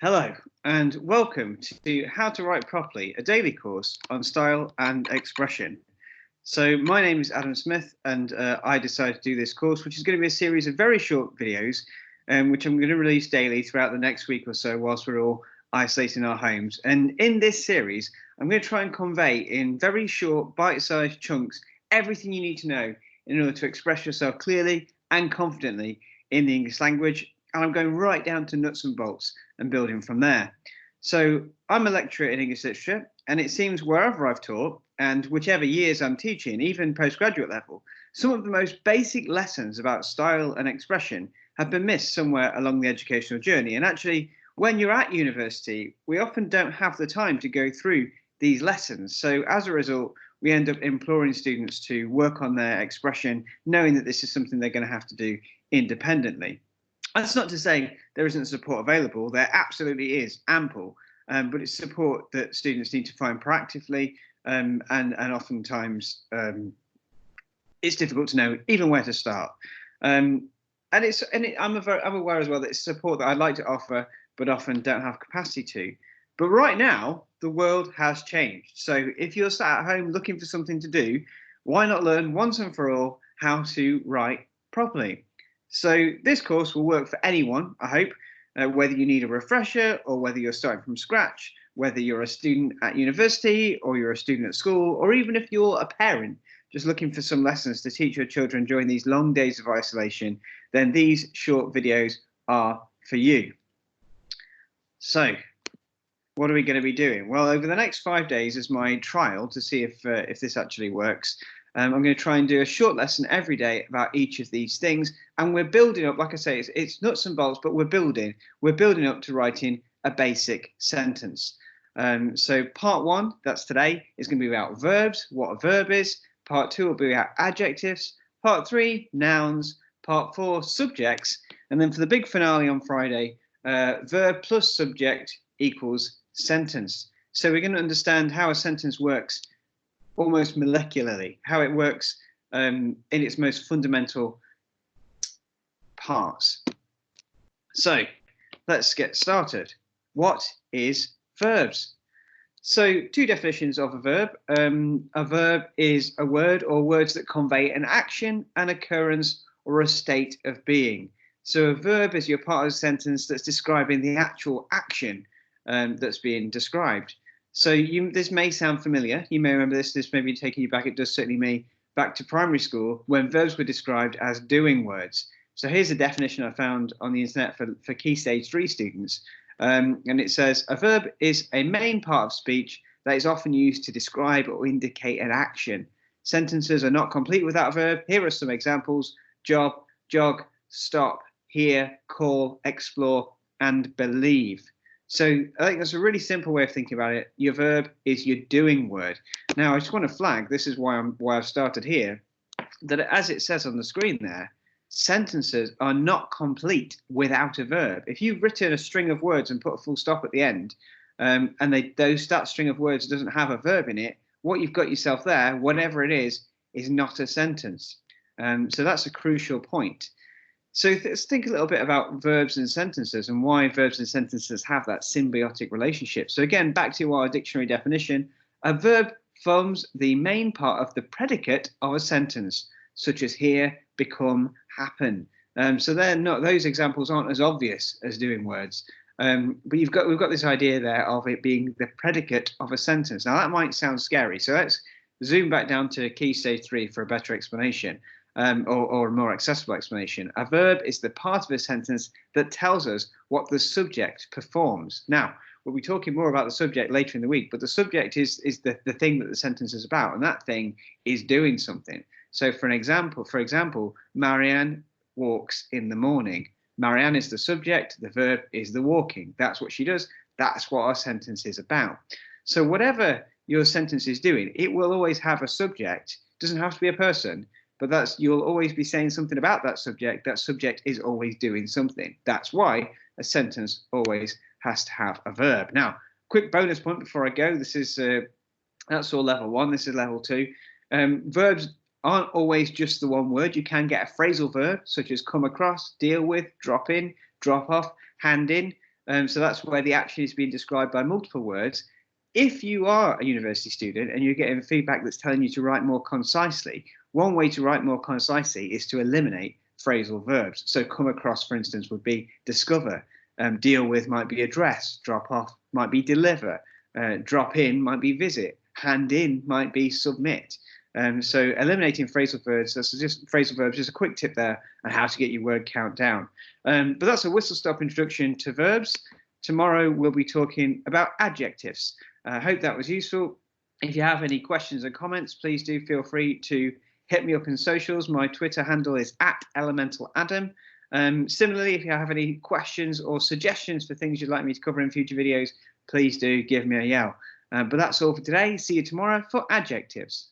Hello and welcome to How to Write Properly, a daily course on style and expression. So my name is Adam Smith and I decided to do this course, which is going to be a series of very short videos, which I'm going to release daily throughout the next week or so whilst we're all isolated in our homes. And in this series, I'm going to try and convey in very short, bite-sized chunks everything you need to know in order to express yourself clearly and confidently in the English language. And I'm going right down to nuts and bolts and building from there. So I'm a lecturer in English literature, and it seems wherever I've taught and whichever years I'm teaching, even postgraduate level, some of the most basic lessons about style and expression have been missed somewhere along the educational journey. And actually, when you're at university, we often don't have the time to go through these lessons. So as a result, we end up imploring students to work on their expression, knowing that this is something they're going to have to do independently. That's not to say there isn't support available. There absolutely is, ample, but it's support that students need to find proactively, and oftentimes it's difficult to know even where to start. I'm aware as well that it's support that I'd like to offer, but often don't have capacity to. But right now, the world has changed. So if you're sat at home looking for something to do, why not learn once and for all how to write properly? So this course will work for anyone, I hope, whether you need a refresher or whether you're starting from scratch, whether you're a student at university or you're a student at school, or even if you're a parent just looking for some lessons to teach your children during these long days of isolation, then these short videos are for you. So what are we going to be doing? Well, over the next 5 days is my trial to see if this actually works. I'm going to try and do a short lesson every day about each of these things, and we're building up. Like I say, it's nuts and bolts, but we're building up to writing a basic sentence. So part one, that's today, is going to be about verbs, what a verb is. Part two will be about adjectives. Part three, nouns. Part four, subjects, and then for the big finale on Friday, verb plus subject equals sentence. So we're going to understand how a sentence works almost molecularly, how it works in its most fundamental parts. So let's get started. What is verbs? So two definitions of a verb. A verb is a word or words that convey an action, an occurrence, or a state of being. So a verb is your part of a sentence that's describing the actual action that's being described. So this may sound familiar. You may remember this. This may be taking you back. It does certainly me back to primary school when verbs were described as doing words. So here's a definition I found on the internet for Key Stage 3 students. And it says, a verb is a main part of speech that is often used to describe or indicate an action. Sentences are not complete without a verb. Here are some examples: job, jog, stop, hear, call, explore, and believe. So I think that's a really simple way of thinking about it. Your verb is your doing word. Now, I just want to flag, this is why I've started here, that as it says on the screen there, sentences are not complete without a verb. If you've written a string of words and put a full stop at the end, and that string of words doesn't have a verb in it, what you've got yourself there, whatever it is not a sentence. So that's a crucial point. So let's think a little bit about verbs and sentences and why verbs and sentences have that symbiotic relationship. So again, back to our dictionary definition, a verb forms the main part of the predicate of a sentence, such as hear, become, happen. So those examples aren't as obvious as doing words. But we've got this idea there of it being the predicate of a sentence. Now that might sound scary. So let's zoom back down to Key Stage 3 for a better explanation. Or a more accessible explanation. A verb is the part of a sentence that tells us what the subject performs. Now, we'll be talking more about the subject later in the week, but the subject is the thing that the sentence is about, and that thing is doing something. So for example, Marianne walks in the morning. Marianne is the subject, the verb is the walking. That's what she does. That's what our sentence is about. So whatever your sentence is doing, it will always have a subject. It doesn't have to be a person. But you'll always be saying something about that subject. That subject is always doing something. That's why a sentence always has to have a verb. Now, quick bonus point before I go. That's all level one. This is level two. Verbs aren't always just the one word. You can get a phrasal verb such as come across, deal with, drop in, drop off, hand in. So that's where the action is being described by multiple words. If you are a university student and you're getting feedback that's telling you to write more concisely, one way to write more concisely is to eliminate phrasal verbs. So come across, for instance, would be discover. Deal with might be address. Drop off might be deliver. Drop in might be visit. Hand in might be submit. So eliminating phrasal verbs, that's just phrasal verbs, just a quick tip there on how to get your word count down. But that's a whistle-stop introduction to verbs. Tomorrow we'll be talking about adjectives. I hope that was useful. If you have any questions or comments, please do feel free to hit me up in socials. My Twitter handle is @elementaladam. Similarly, if you have any questions or suggestions for things you'd like me to cover in future videos, please do give me a yell. But that's all for today. See you tomorrow for adjectives.